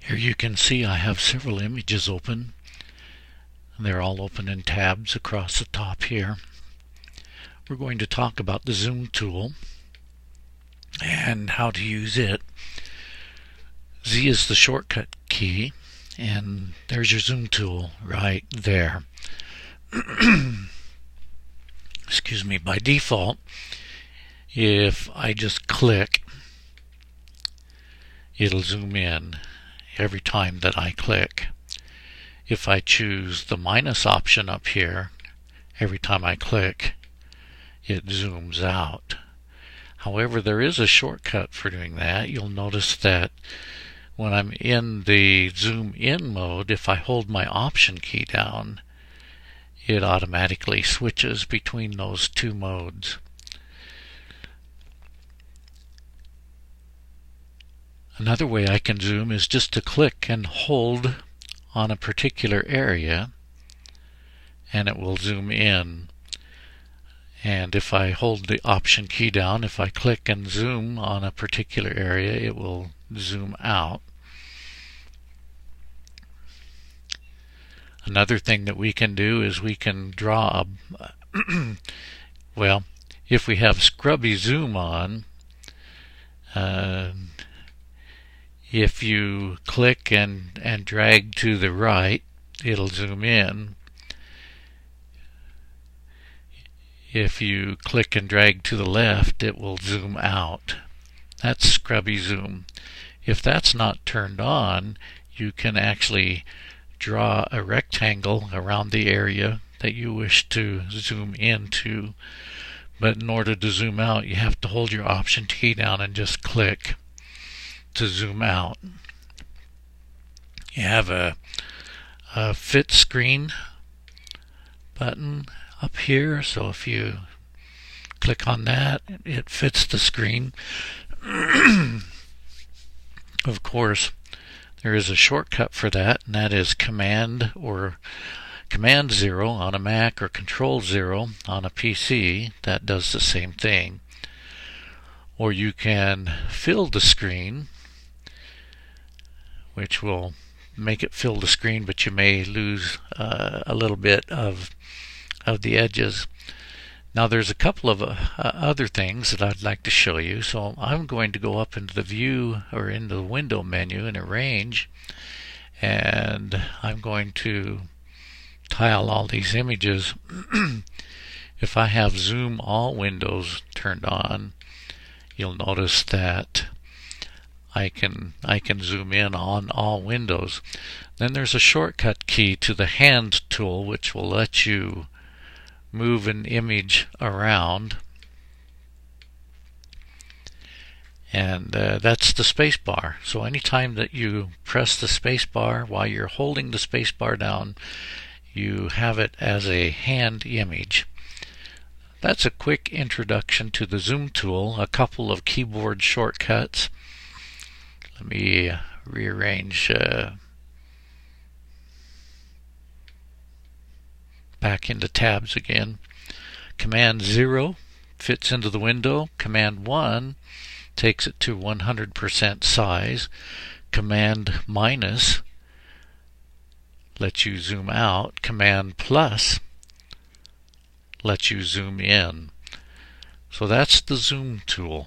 Here you can see I have several images open. They're all open in tabs across the top here. We're going to talk about the zoom tool and how to use it. Z is the shortcut key, and there's your zoom tool right there. Excuse me. By default, if I just click, it'll zoom in every time that I click. If I choose the minus option up here, every time I click, it zooms out. However, there is a shortcut for doing that. You'll notice that when I'm in the zoom in mode, if I hold my option key down, it automatically switches between those two modes. Another way I can zoom is just to click and hold on a particular area, and it will zoom in. And if I hold the option key down, if I click and zoom on a particular area, it will zoom out. Another thing that we can do is we can draw a well, if we have scrubby zoom on, if you click and drag to the right, it'll zoom in. If you click and drag to the left, it will zoom out. That's scrubby zoom. If that's not turned on, you can actually draw a rectangle around the area that you wish to zoom into. But in order to zoom out, you have to hold your option key down and just click to zoom out. You have a fit screen button up here, so if you click on that, it fits the screen. Of course, there is a shortcut for that, and that is Command 0 on a Mac or Control 0 on a PC. That does the same thing. Or you can fill the screen, which will make it fill the screen, but you may lose a little bit of the edges. Now there's a couple of other things that I'd like to show you. So I'm going to go up into the view or into the window menu and arrange, and I'm going to tile all these images. If I have zoom all windows turned on, you'll notice that I can zoom in on all windows. Then there's a shortcut key to the hand tool, which will let you move an image around, and that's the space bar. So anytime that you press the space bar while you're holding the space bar down, you have it as a hand image. That's a quick introduction to the zoom tool, a couple of keyboard shortcuts. Let me rearrange back into tabs again. Command 0 fits into the window. Command 1 takes it to 100% size. Command minus lets you zoom out. Command plus lets you zoom in. So that's the zoom tool.